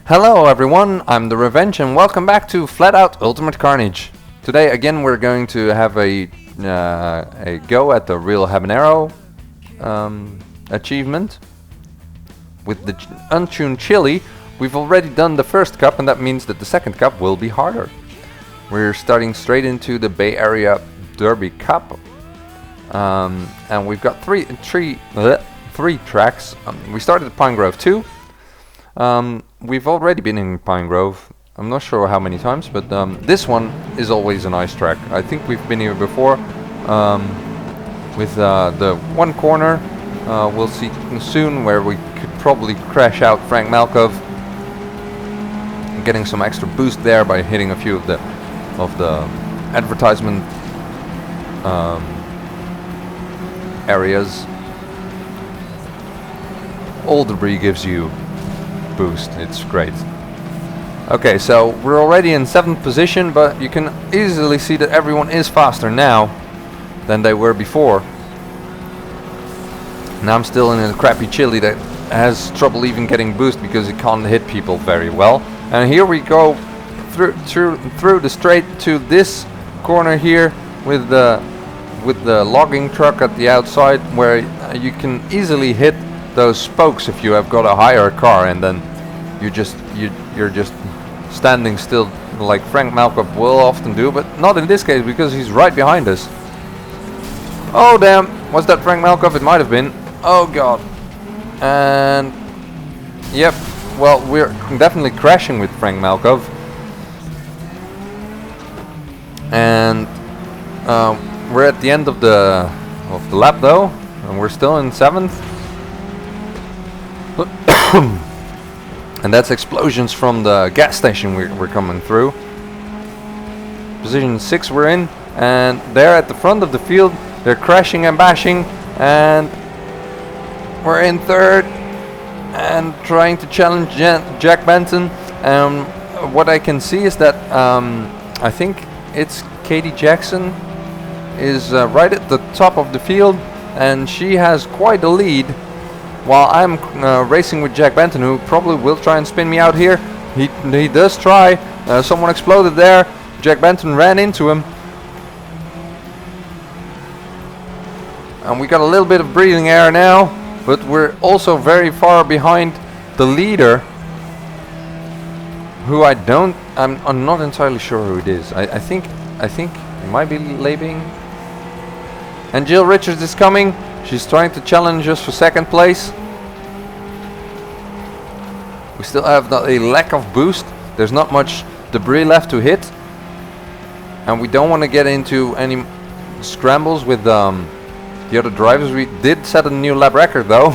Hello everyone, I'm the Revvenge and welcome back to FlatOut Ultimate Carnage. Today again we're going to have a go at the Real Habanero achievement. With the untuned chili, we've already done the first cup and that means that the second cup will be harder. We're starting straight into the Bay Area Derby Cup. And we've got three tracks. We started at Pine Grove 2. We've already been in Pine Grove, I'm not sure how many times, but this one is always a nice track. I think we've been here before with the one corner. We'll see soon where we could probably crash out Frank Malkov, getting some extra boost there by hitting a few of the advertisement areas. All debris gives you boost, it's great. Okay, so we're already in 7th position, but you can easily see that everyone is faster now than they were before. Now I'm still in a crappy chili that has trouble even getting boost because it can't hit people very well. And here we go through the straight to this corner here with the logging truck at the outside, where you can easily hit those spokes if you have got a higher car, and then you're just standing still like Frank Malkov will often do, but not in this case because he's right behind us. Oh damn, was that Frank Malkov? It might have been. Oh god. And yep, well, we're definitely crashing with Frank Malkov. And we're at the end of the lap though, and we're still in 7th. And that's explosions from the gas station we're coming through. Position 6 we're in, and they're at the front of the field. They're crashing and bashing, and we're in 3rd and trying to challenge Jack Benton. What I can see is that I think it's Katie Jackson is right at the top of the field, and she has quite a lead. While I'm racing with Jack Benton, who probably will try and spin me out here. He does try. Someone exploded there. Jack Benton ran into him. And we got a little bit of breathing air now, but we're also very far behind the leader, who I'm not entirely sure who it is. I think it might be Leibing. And Jill Richards is coming. She's trying to challenge us for 2nd place. We still have a lack of boost. There's not much debris left to hit. And we don't want to get into any scrambles with the other drivers. We did set a new lap record though.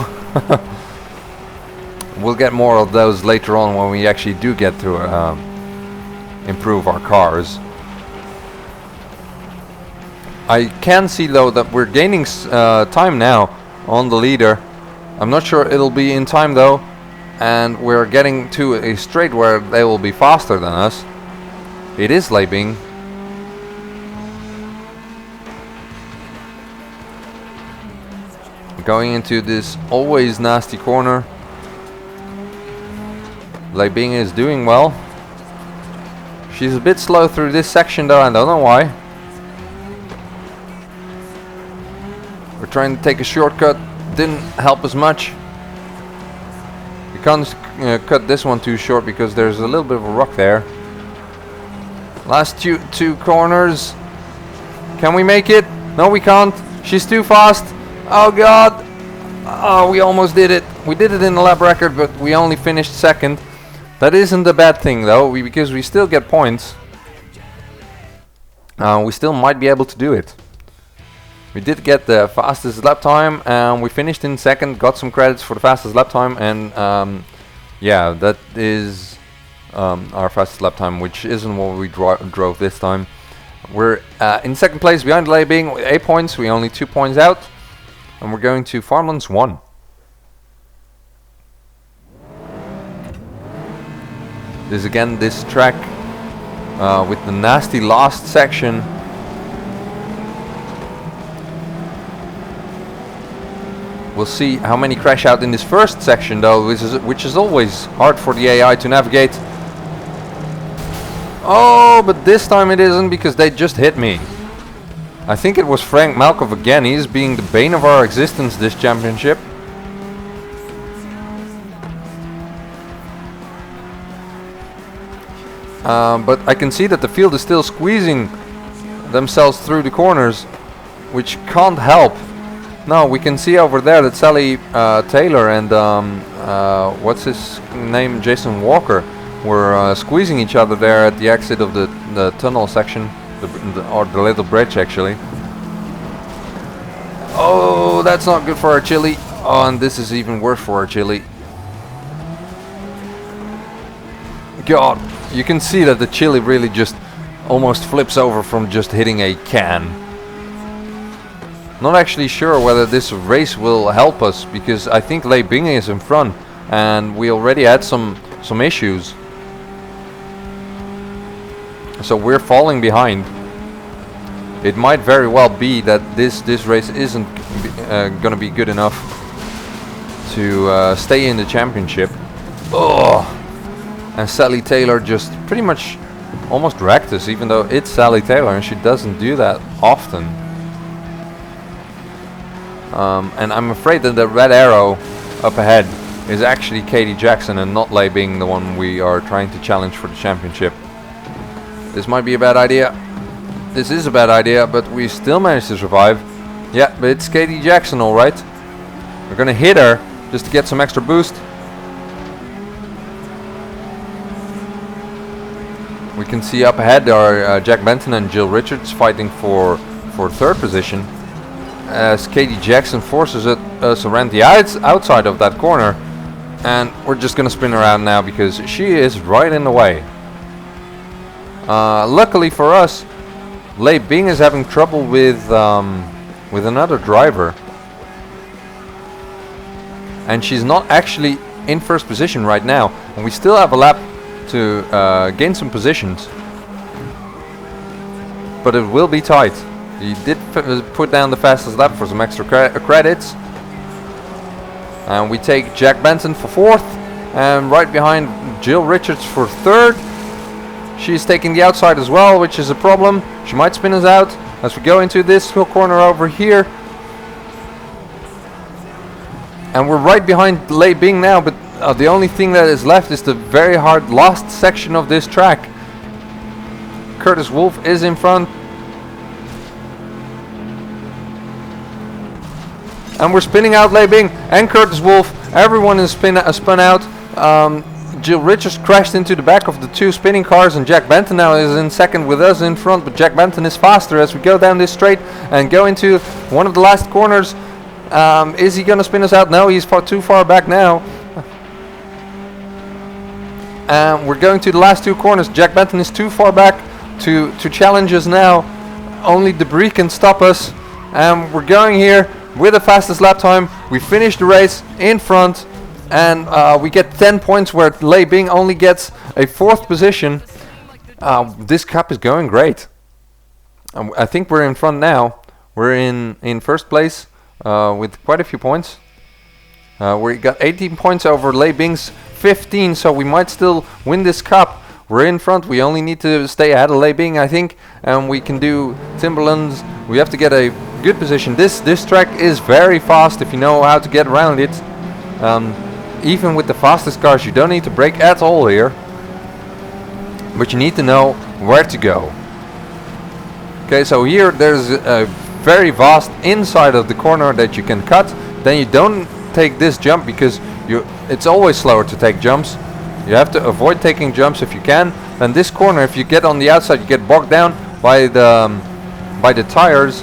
We'll get more of those later on when we actually do get to improve our cars. I can see though that we're gaining time now on the leader. I'm not sure it'll be in time though, and we're getting to a straight where they will be faster than us. It is Leibing. Going into this always nasty corner. Leibing is doing well. She's a bit slow through this section though, I don't know why. We're trying to take a shortcut, didn't help us much. We can't cut this one too short because there's a little bit of a rock there. Last two corners. Can we make it? No, we can't. She's too fast. Oh god. Oh, we almost did it. We did it in the lap record, but we only finished 2nd. That isn't a bad thing though, because we still get points. We still might be able to do it. We did get the fastest lap time, and we finished in 2nd, got some credits for the fastest lap time, and yeah, that is our fastest lap time, which isn't what we drove this time. We're in 2nd place behind Leibing with 8 points, we only 2 points out, and we're going to Farmlands 1. This track with the nasty last section. We'll see how many crash out in this first section though, which is always hard for the AI to navigate. Oh, but this time it isn't because they just hit me. I think it was Frank Malkov again. He's being the bane of our existence this championship. But I can see that the field is still squeezing themselves through the corners, which can't help. No, we can see over there that Sally Taylor and what's his name, Jason Walker, were squeezing each other there at the exit of the tunnel section, or the little bridge actually. Oh, that's not good for our chili. Oh, and this is even worse for our chili. God, you can see that the chili really just almost flips over from just hitting a can. Not actually sure whether this race will help us, because I think Lei Bing is in front and we already had some issues. So we're falling behind. It might very well be that this race isn't gonna be good enough to stay in the championship. Oh, and Sally Taylor just pretty much almost wrecked us, even though it's Sally Taylor and she doesn't do that often. And I'm afraid that the red arrow up ahead is actually Katie Jackson and not Lei Bing, the one we are trying to challenge for the championship. This might be a bad idea. This is a bad idea, but we still managed to survive. Yeah, but it's Katie Jackson, alright. We're gonna hit her just to get some extra boost. We can see up ahead are Jack Benton and Jill Richards fighting for third position, as Katie Jackson forces us around the outside of that corner, and we're just gonna spin around now because she is right in the way. Luckily for us, Lei Bing is having trouble with another driver, and she's not actually in first position right now, and we still have a lap to gain some positions, but it will be tight. He did put down the fastest lap for some extra credits, and we take Jack Benton for fourth, and right behind Jill Richards for third. She's taking the outside as well, which is a problem. She might spin us out as we go into this hill corner over here. And we're right behind Lei Bing now, but the only thing that is left is the very hard last section of this track. Curtis Wolf is in front. And we're spinning out Lei Bing and Curtis Wolf. Everyone is spun out. Jill Richards crashed into the back of the two spinning cars, and Jack Benton now is in second with us in front, but Jack Benton is faster as we go down this straight and go into one of the last corners. Is he gonna spin us out? No, he's too far back now. We're going to the last two corners. Jack Benton is too far back to challenge us now. Only debris can stop us, and we're going here with the fastest lap time. We finish the race in front, and we get 10 points where Lei Bing only gets a fourth position. This cup is going great. I think we're in front now. We're in first place with quite a few points. We got 18 points over Lei Bing's 15, so we might still win this cup. We're in front. We only need to stay ahead of Lei Bing, I think, and we can do Timberlands. We have to get a good position. This track is very fast if you know how to get around it. Even with the fastest cars, you don't need to brake at all here, but you need to know where to go. Okay, so here there's a very vast inside of the corner that you can cut. Then you don't take this jump because it's always slower to take jumps. You have to avoid taking jumps if you can. Then this corner, if you get on the outside, you get bogged down by the tires.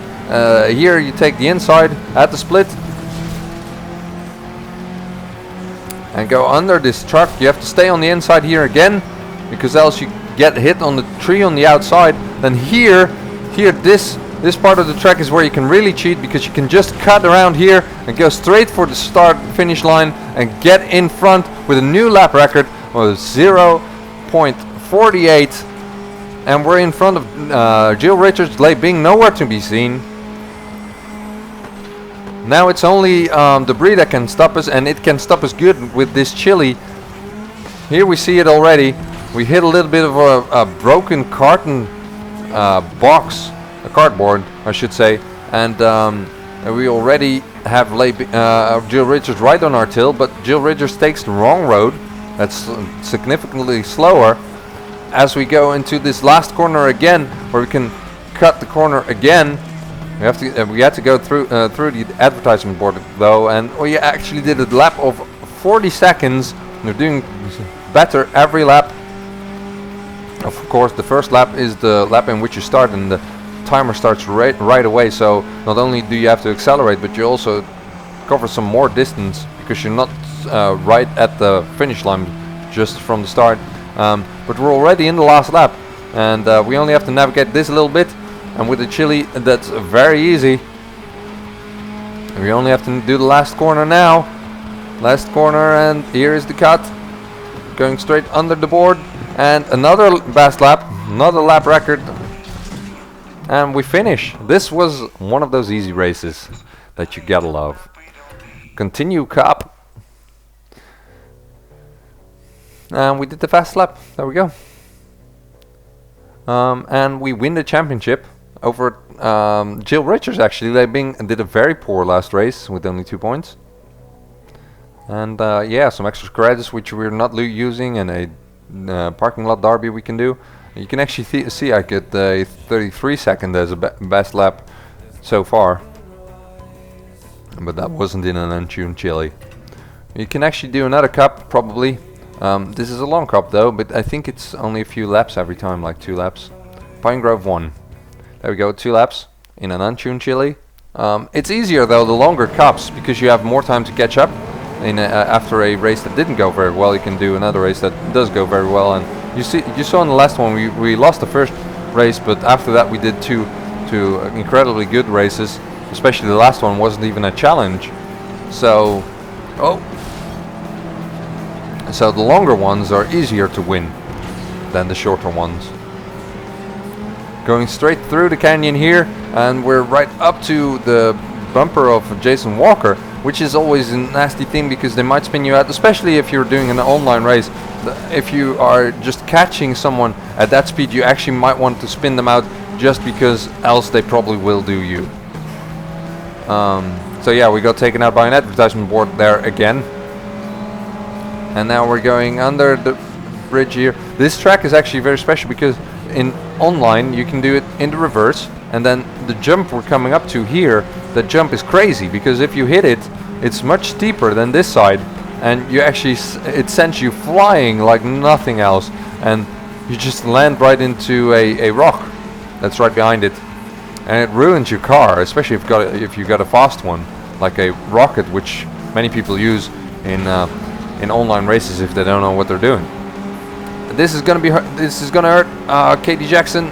Here you take the inside at the split and go under this truck. You have to stay on the inside here again, because else you get hit on the tree on the outside. Then here this part of the track is where you can really cheat, because you can just cut around here and go straight for the start finish line and get in front with a new lap record of 0.48, and we're in front of Jill Richards. Lei Bing nowhere to be seen. Now it's only debris that can stop us, and it can stop us good with this chili. Here we see it already. We hit a little bit of a broken carton box, a cardboard I should say, and we already have Jill Richards right on our tail, but Jill Richards takes the wrong road. That's significantly slower. As we go into this last corner again, where we can cut the corner again, we had to go through the advertisement board though, and we actually did a lap of 40 seconds. We're doing better every lap. Of course, the first lap is the lap in which you start, and the timer starts right away. So not only do you have to accelerate, but you also cover some more distance because you're not right at the finish line just from the start. But we're already in the last lap, and we only have to navigate this a little bit. And with the chili, that's very easy. We only have to do the last corner now. Last corner, and here is the cut. Going straight under the board. And another best lap, another lap record, and we finish. This was one of those easy races that you gotta love. Continue cup, and we did the fast lap. There we go. And we win the championship over Jill Richards. Actually, Revvenge did a very poor last race with only 2 points. And yeah, some extra credits which we're not using, and a parking lot derby we can do. You can actually see I get a 33 second as a best lap so far, but that wasn't in an untuned chili. You can actually do another cup probably. This is a long cup though, but I think it's only a few laps every time, like 2 laps. Pine Grove 1. There we go, 2 laps in an untuned chili. It's easier though, the longer cups, because you have more time to catch up. After a race that didn't go very well, you can do another race that does go very well. And you saw in the last one we lost the first race, but after that we did two incredibly good races. Especially the last one wasn't even a challenge. So so the longer ones are easier to win than the shorter ones. Going straight through the canyon here, and we're right up to the bumper of Jason Walker, which is always a nasty thing because they might spin you out, especially if you're doing an online race. If you are just catching someone at that speed, you actually might want to spin them out, just because else they probably will do you. So yeah, we got taken out by an advertisement board there again. And now we're going under the bridge here. This track is actually very special because in online you can do it in the reverse, and then the jump we're coming up to here, the jump is crazy because if you hit it, it's much steeper than this side, and you actually it sends you flying like nothing else, and you just land right into a rock that's right behind it, and it ruins your car, especially if you got a fast one like a rocket, which many people use in online races if they don't know what they're doing. This is gonna hurt Katie Jackson,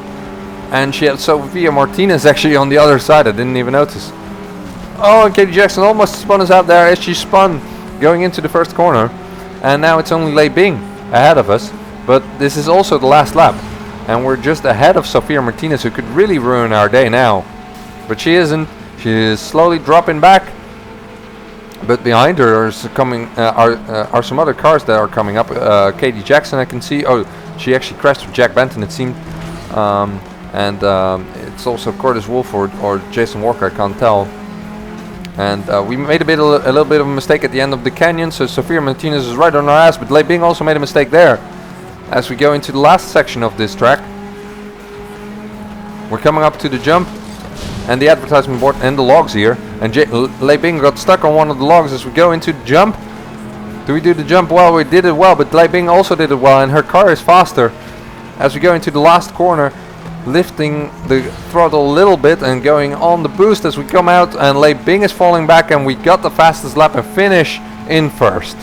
and she had Sophia Martinez actually on the other side. I didn't even notice. Oh, and Katie Jackson almost spun us out there as she spun going into the first corner, and now it's only Revvenge ahead of us, but this is also the last lap, and we're just ahead of Sophia Martinez, who could really ruin our day now, but she isn't. She is slowly dropping back, but behind her are some other cars that are coming up. Katie Jackson, I can see. Oh, she actually crashed with Jack Benton, it seemed. And it's also Curtis Wolf or Jason Walker, I can't tell. And we made a little bit of a mistake at the end of the canyon, so Sophia Martinez is right on our ass, but Revvenge also made a mistake there. As we go into the last section of this track, we're coming up to the jump, and the advertisement board and the logs here, and Revvenge got stuck on one of the logs as we go into the jump. Do we do the jump well? We did it well, but Revvenge also did it well, and her car is faster. As we go into the last corner, lifting the throttle a little bit and going on the boost as we come out, and Revvenge is falling back, and we got the fastest lap and finish in first.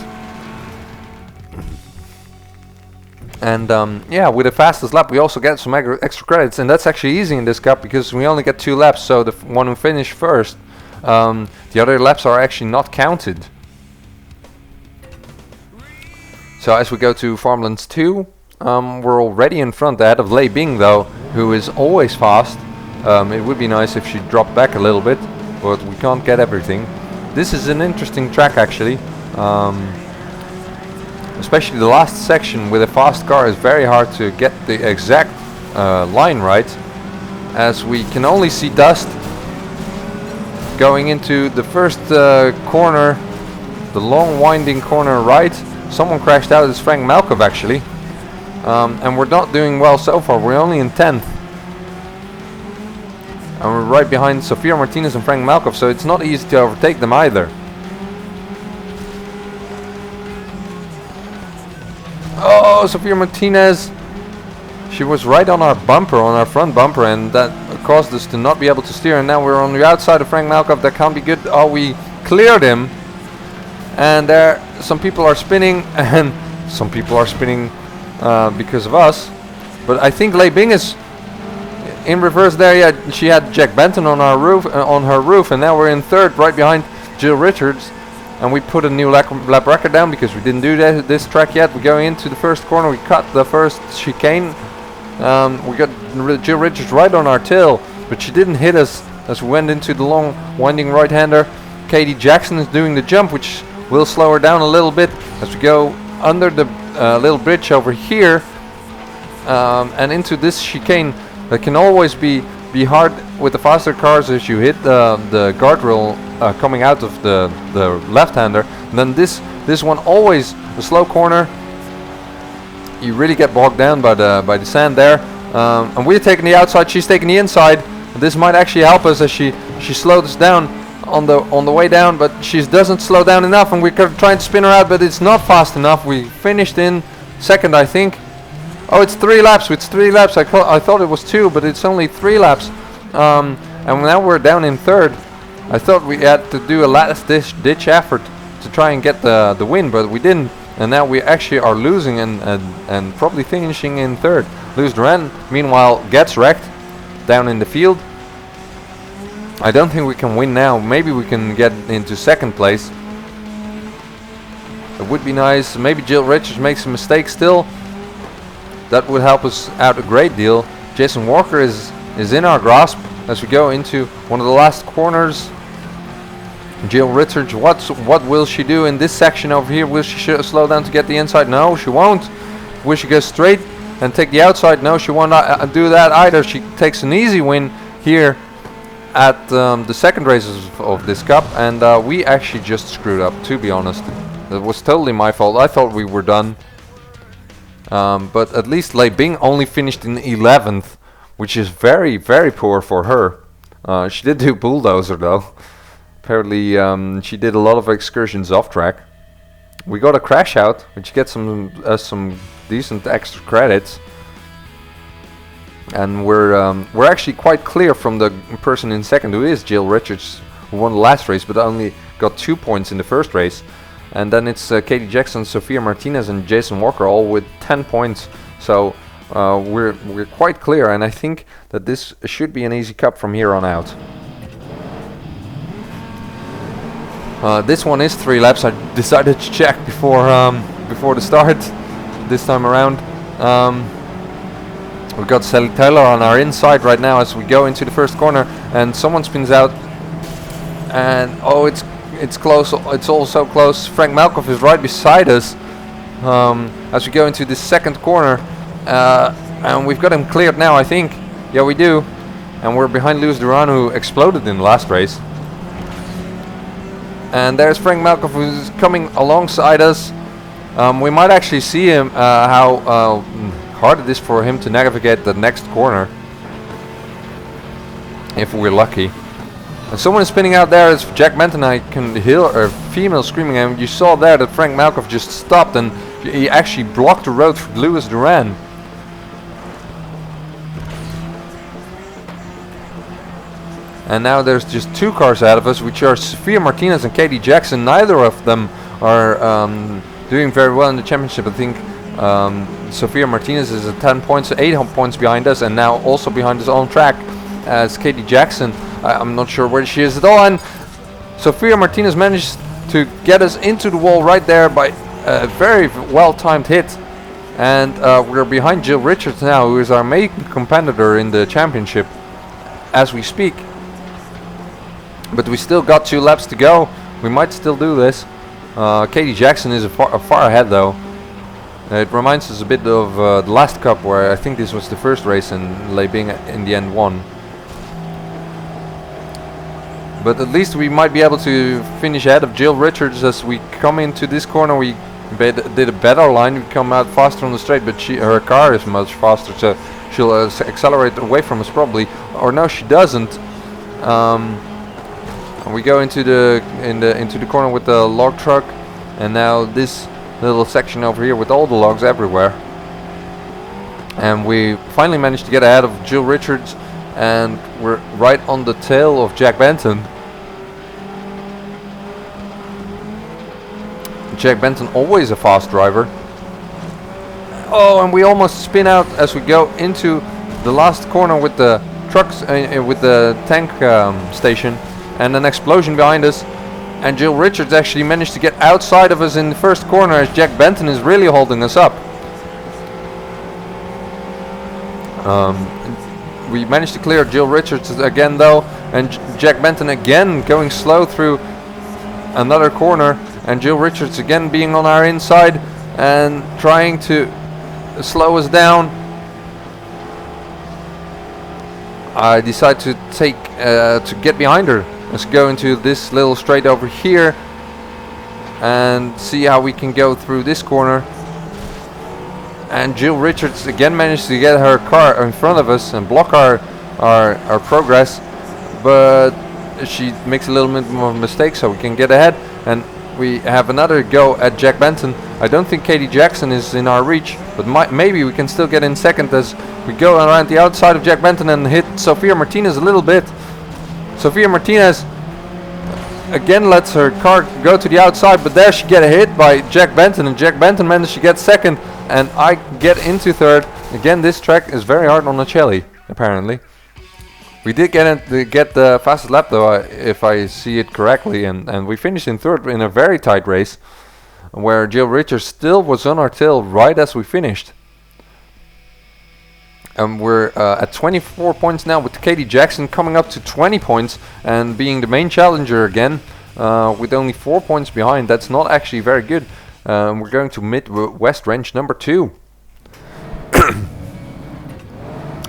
And yeah, with the fastest lap we also get some extra credits, and that's actually easy in this cup because we only get 2 laps, so the one who finished first, the other laps are actually not counted. So as we go to Farmlands 2, we're already in front ahead of Revvenge though, who is always fast. It would be nice if she dropped back a little bit, but we can't get everything. this is an interesting track actually. Especially the last section with a fast car is very hard to get the exact line right, as we can only see dust going into the first corner, the long winding corner right. Someone crashed out. It's Frank Malkov actually, and we're not doing well so far. We're only in 10th, and we're right behind Sofia Martinez and Frank Malkov, so it's not easy to overtake them either. Oh, Sofia Martinez, she was right on our bumper, on our front bumper, and that caused us to not be able to steer, and now we're on the outside of Frank Malkov. That can't be good. Oh, we cleared him, and there some people are spinning, and some people are spinning because of us, but I think Revvenge is in reverse there. Yeah, she had Jack Benton on our roof, on her roof, and now we're in third, right behind Jill Richards. And we put a new lap record down because we didn't do this track yet. We're going into the first corner. We cut the first chicane. We got Jill Richards right on our tail, but she didn't hit us as we went into the long winding right-hander. Katie Jackson is doing the jump, which will slow her down a little bit as we go under the little bridge over here and into this chicane. That can always be hard with the faster cars as you hit the guardrail coming out of the left-hander. And then this one, always a slow corner. You really get bogged down by the sand there. And we're taking the outside, she's taking the inside. This might actually help us as she slowed us down on the way down, but she doesn't slow down enough, and we're trying to spin her out, but it's not fast enough. We finished in second, I think. Oh, it's 3 laps. It's 3 laps. I thought it was 2, but it's only 3 laps. And now we're down in third. I thought we had to do a last ditch effort to try and get the win, but we didn't. And now we actually are losing and probably finishing in third. Lewis Duran, meanwhile, gets wrecked down in the field. I don't think we can win now. Maybe we can get into second place. It would be nice. Maybe Jill Richards makes a mistake still. That would help us out a great deal. Jason Walker is in our grasp as we go into one of the last corners. Jill Richards, what will she do in this section over here? Will she slow down to get the inside? No, she won't. Will she go straight and take the outside? No, she won't do that either. She takes an easy win here at the second race of this cup, and we actually just screwed up, to be honest. It was totally my fault. I thought we were done. But at least Revvenge only finished in 11th, which is very, very poor for her. She did do bulldozer though. Apparently she did a lot of excursions off track. We got a crash out, which gets some decent extra credits. And we're actually quite clear from the person in second, who is Jill Richards, who won the last race but only got 2 points in the first race. And then it's Katie Jackson, Sofia Martinez and Jason Walker, all with 10 points. So we're quite clear, and I think that this should be an easy cup from here on out. This one is 3 laps. I decided to check before the start this time around. We've got Sally Taylor on our inside right now as we go into the first corner, and someone spins out, and oh, it's close. It's all so close. Frank Malkov is right beside us as we go into the second corner, and we've got him cleared now, I think. Yeah, we do. And we're behind Lewis Duran, who exploded in the last race. And there's Frank Malkov, who's coming alongside us. We might actually see him how hard it is for him to navigate the next corner, if we're lucky. And someone is spinning out there. It's Jack Benton. I can hear a female screaming, and you saw there that Frank Malkov just stopped and he actually blocked the road for Lewis Duran. And now there's just 2 cars ahead of us, which are Sofia Martinez and Katie Jackson. Neither of them are doing very well in the championship. I think Sofia Martinez is at 10 points, 8 points behind us, and now also behind us on track as Katie Jackson. I'm not sure where she is at all, and Sofia Martinez managed to get us into the wall right there by a very well-timed hit. And we're behind Jill Richards now, who is our main competitor in the championship as we speak. But we still got 2 laps to go. We might still do this. Katie Jackson is far ahead though. It reminds us a bit of the last cup, where I think this was the first race and Lei Bing in the end won. But at least we might be able to finish ahead of Jill Richards as we come into this corner. We did a better line. We come out faster on the straight, but her car is much faster, so she'll accelerate away from us probably. Or no, she doesn't. We go into the corner with the log truck, and now this little section over here with all the logs everywhere. And we finally managed to get ahead of Jill Richards, and we're right on the tail of Jack Benton. Jack Benton, always a fast driver. Oh, and we almost spin out as we go into the last corner with the trucks, with the tank station, and an explosion behind us. And Jill Richards actually managed to get outside of us in the first corner, as Jack Benton is really holding us up. We managed to clear Jill Richards again though, and Jack Benton again going slow through another corner, and Jill Richards again being on our inside and trying to slow us down. I decide to get behind her. Let's go into this little straight over here and see how we can go through this corner. And Jill Richards again managed to get her car in front of us and block our progress, but she makes a little bit more mistake, so we can get ahead. And we have another go at Jack Benton. I don't think Katie Jackson is in our reach, but maybe we can still get in second as we go around the outside of Jack Benton and hit Sofia Martinez a little bit. Sofia Martinez again lets her car go to the outside, but there she gets hit by Jack Benton, and Jack Benton managed to get second, and I get into third. Again, this track is very hard on the Cheli, apparently. We did get the fastest lap though, if I see it correctly, and we finished in third in a very tight race, where Jill Richards still was on our tail right as we finished. And we're at 24 points now, with Katie Jackson coming up to 20 points and being the main challenger again, with only 4 points behind. That's not actually very good. We're going to Midwest Range number 2.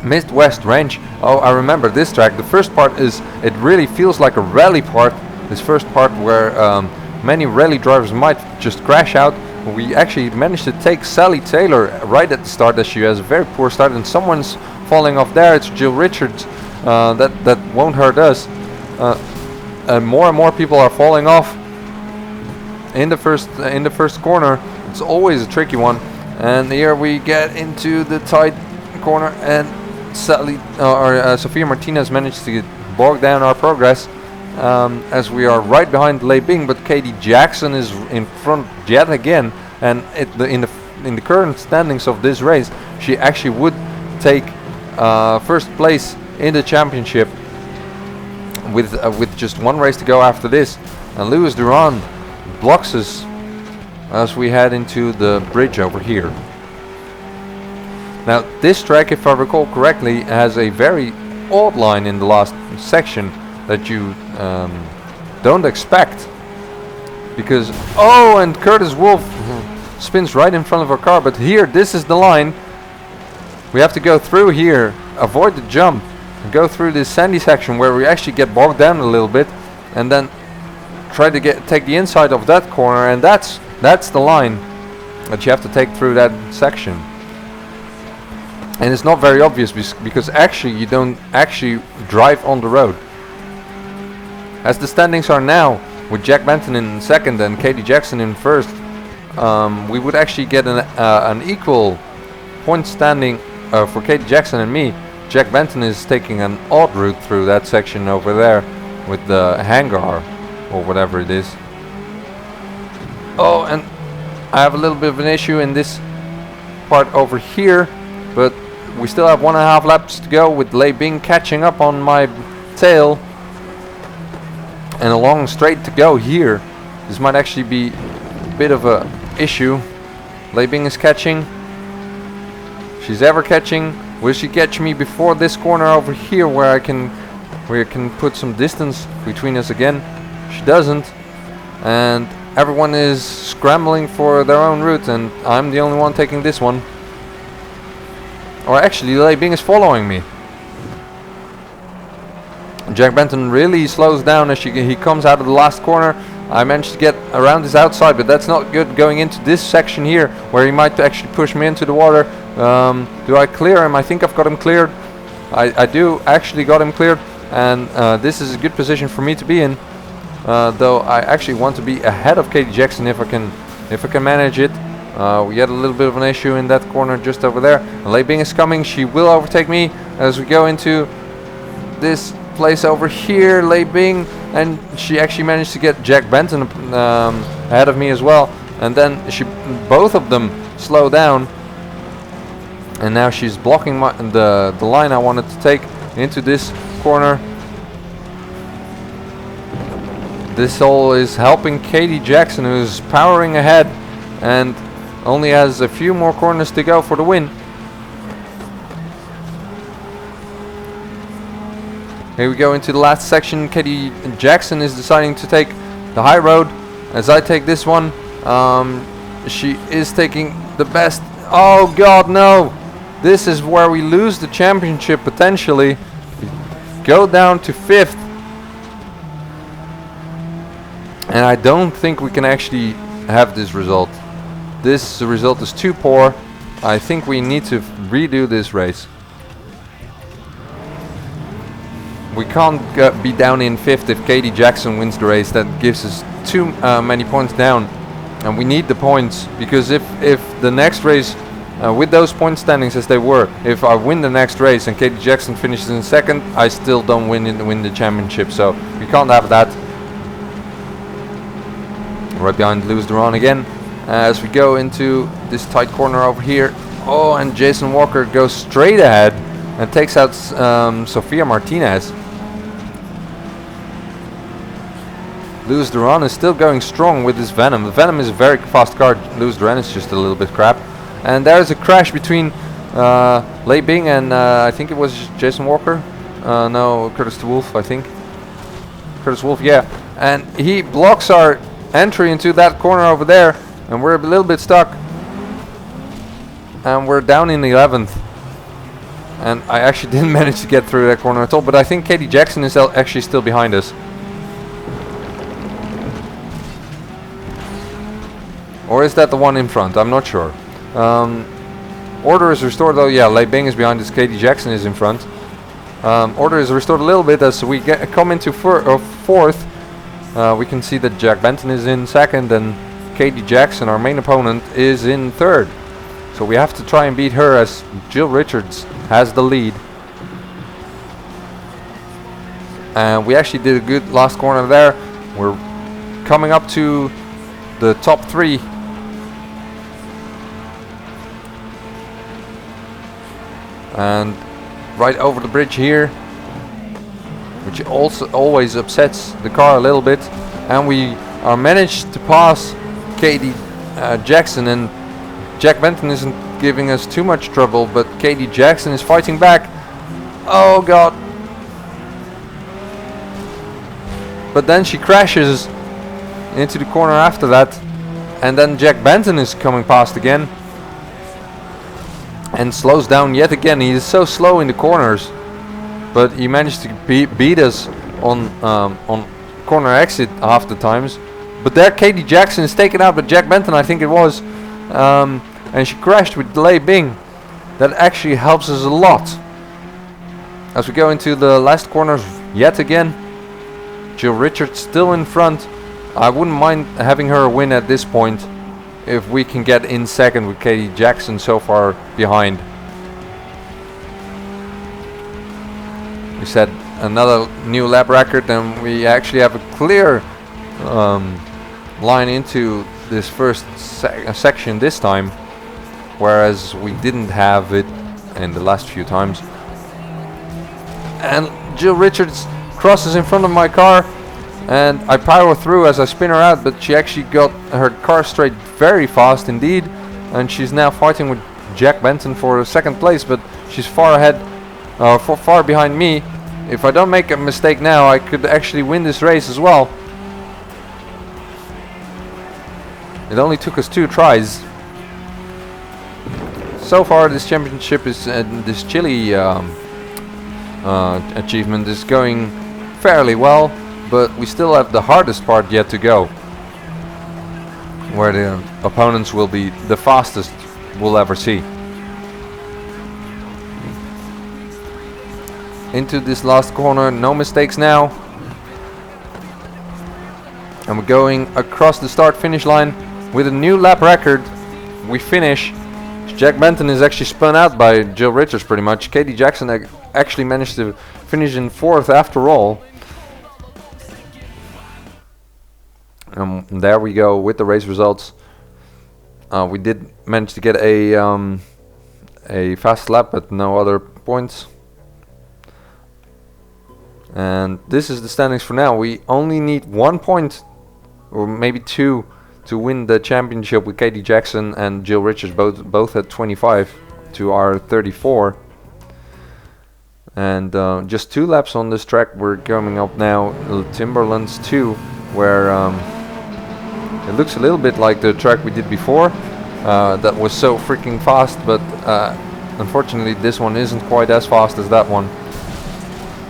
Midwest Range. Oh, I remember this track. The first part it really feels like a rally part. This first part where many rally drivers might just crash out. We actually managed to take Sally Taylor right at the start, as she has a very poor start, and someone's falling off there. It's Jill Richards. That won't hurt us. And more people are falling off in the first corner. It's always a tricky one. And here we get into the tight corner, and Sofia Martinez managed to bog down our progress, as we are right behind Lei Bing, but Katie Jackson is in front yet again. And in the current standings of this race, she actually would take first place in the championship with just one race to go after this. And Louis Duran blocks us as we head into the bridge over here. Now this track, if I recall correctly, has a very odd line in the last section that you don't expect, because and Curtis Wolf spins right in front of our car. But here, this is the line. We have to go through here, avoid the jump, and go through this sandy section where we actually get bogged down a little bit, and then try to take the inside of that corner, and that's the line that you have to take through that section. And it's not very obvious because actually you don't actually drive on the road. As the standings are now, with Jack Benton in second and Katie Jackson in first, we would actually get an equal point standing for Katie Jackson and me. Jack Benton is taking an odd route through that section over there with the hangar or whatever it is. Oh, and I have a little bit of an issue in this part over here, but we still have 1.5 laps to go, with Lei Bing catching up on my tail, and a long straight to go here. This might actually be a bit of a issue. Lei Bing is catching. She's ever catching. Will she catch me before this corner over here, where I can put some distance between us again? She doesn't. and everyone is scrambling for their own route, and I'm the only one taking this one. Or actually, Upping is following me. Jack Benton really slows down as he comes out of the last corner. I managed to get around his outside, but that's not good going into this section here, where he might actually push me into the water. Do I clear him? I think I've got him cleared. I do actually got him cleared, and this is a good position for me to be in. Though I actually want to be ahead of Katie Jackson if I can manage it. We had a little bit of an issue in that corner just over there. Upping is coming. She will overtake me as we go into this place over here. Upping, and she actually managed to get Jack Benton ahead of me as well. And then both of them slow down. And now she's blocking the line I wanted to take into this corner. This all is helping Katie Jackson, who's powering ahead and only has a few more corners to go for the win. Here we go into the last section. Katie Jackson is deciding to take the high road as I take this one. She is taking the best. Oh god, no! This is where we lose the championship potentially. We go down to 5th. And I don't think we can actually have this result. This result is too poor. I think we need to redo this race. We can't be down in 5th if Katie Jackson wins the race. That gives us too many points down. And we need the points, because if the next race, with those point standings as they were, if I win the next race and Katie Jackson finishes in 2nd, I still don't win the championship. So we can't have that. Right behind Lewis Duran again. As we go into this tight corner over here. Oh, and Jason Walker goes straight ahead and takes out Sofia Martinez. Lewis Duran is still going strong with his Venom. The Venom is a very fast car. Lewis Duran is just a little bit crap. And there's a crash between Upping and I think it was Jason Walker. No, Curtis de Wolf, I think. Curtis Wolf, yeah. And he blocks our entry into that corner over there, and we're a little bit stuck. And we're down in 11th. And I actually didn't manage to get through that corner at all, but I think Katie Jackson is actually still behind us. Or is that the one in front? I'm not sure. Order is restored though. Yeah, Upping is behind us. Katie Jackson is in front. Order is restored a little bit as we come into 4th. We can see that Jack Benton is in 2nd and Katie Jackson, our main opponent, is in 3rd. So we have to try and beat her as Jill Richards has the lead. And we actually did a good last corner there. We're coming up to the top 3. And right over the bridge here, which also always upsets the car a little bit. And we are managed to pass Katie Jackson, and Jack Benton isn't giving us too much trouble, but Katie Jackson is fighting back. Oh god. But then she crashes into the corner after that, and then Jack Benton is coming past again and slows down yet again. He is so slow in the corners, but he managed to beat us on corner exit half the times. But there Katie Jackson is taken out by Jack Benton, I think it was, and she crashed with Upping. That actually helps us a lot. As we go into the last corners yet again, Jill Richards still in front. I wouldn't mind having her win at this point if we can get in 2nd with Katie Jackson so far behind. We set another new lap record, and we actually have a clear line into this first section this time, whereas we didn't have it in the last few times. And Jill Richards crosses in front of my car, and I power through as I spin her out, but she actually got her car straight very fast indeed, and she's now fighting with Jack Benton for 2nd place, but she's far ahead, far behind me. If I don't make a mistake now, I could actually win this race as well. It only took us 2 tries. So far, this championship is this chili achievement is going fairly well, but we still have the hardest part yet to go, where the opponents will be the fastest we'll ever see. Into this last corner, no mistakes now. And we're going across the start-finish line with a new lap record. We finish. Jack Benton is actually spun out by Jill Richards pretty much. Katie Jackson actually managed to finish in 4th after all. There we go with the race results. We did manage to get a fast lap, but no other points. And this is the standings for now. We only need 1 point, or maybe 2, to win the championship with Katie Jackson and Jill Richards both at 25 to our 34. And just 2 laps on this track. We're coming up now Timberlands 2, where it looks a little bit like the track we did before. That was so freaking fast, but unfortunately this one isn't quite as fast as that one.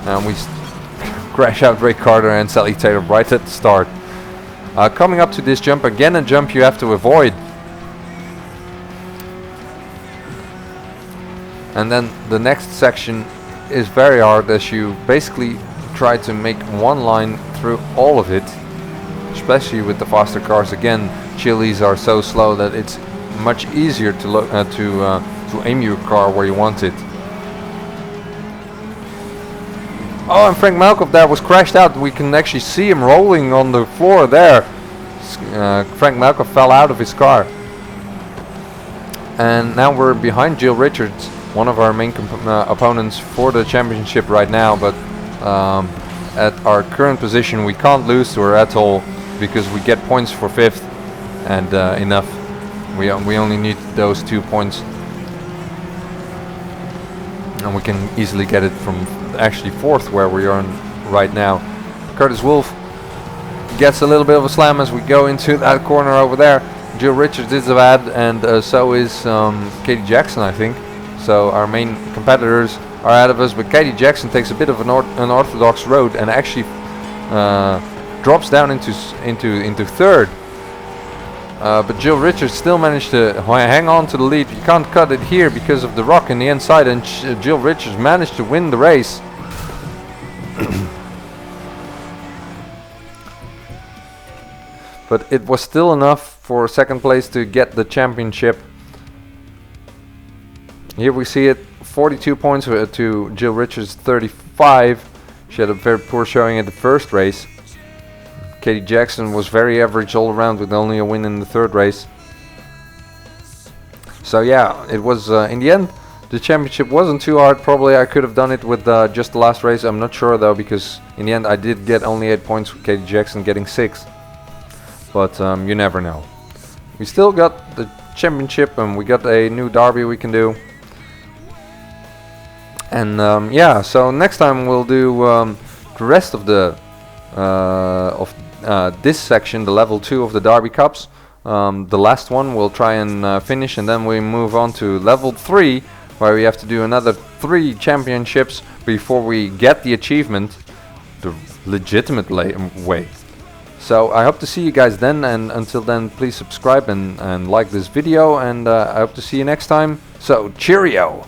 And we crash out Ray Carter and Sally Taylor right at the start. Coming up to this jump, again a jump you have to avoid. And then the next section is very hard, as you basically try to make one line through all of it, especially with the faster cars. Again, chilies are so slow that it's much easier to look to aim your car where you want it. Oh, and Frank Malkoff there was crashed out. We can actually see him rolling on the floor there. Frank Malkoff fell out of his car. And now we're behind Jill Richards, one of our main opponents for the championship right now. But at our current position, we can't lose to her at all, because we get points for 5th and enough. We only need those 2 points. And we can easily get it from actually 4th, where we are right now. Curtis Wolf gets a little bit of a slam as we go into that corner over there. Jill Richards is bad, and so is Katie Jackson, I think. So our main competitors are ahead of us, but Katie Jackson takes a bit of an unorthodox road and actually drops down into 3rd. But Jill Richards still managed to hang on to the lead. You can't cut it here because of the rock in the inside, and Jill Richards managed to win the race. But it was still enough for 2nd place to get the championship. Here we see it, 42 points to Jill Richards' 35. She had a very poor showing at the first race. Katie Jackson was very average all around, with only a win in the 3rd race. So yeah, it was in the end, the championship wasn't too hard. Probably I could have done it with just the last race. I'm not sure though, because in the end I did get only 8 points with Katie Jackson getting 6. But you never know. We still got the championship, and we got a new derby we can do. And yeah, so next time we'll do the rest of the this section, the level 2 of the Derby Cups. The last one we'll try and finish, and then we move on to level 3, where we have to do another 3 championships before we get the achievement the legitimate way. So I hope to see you guys then, and until then, please subscribe and like this video, and I hope to see you next time. So cheerio!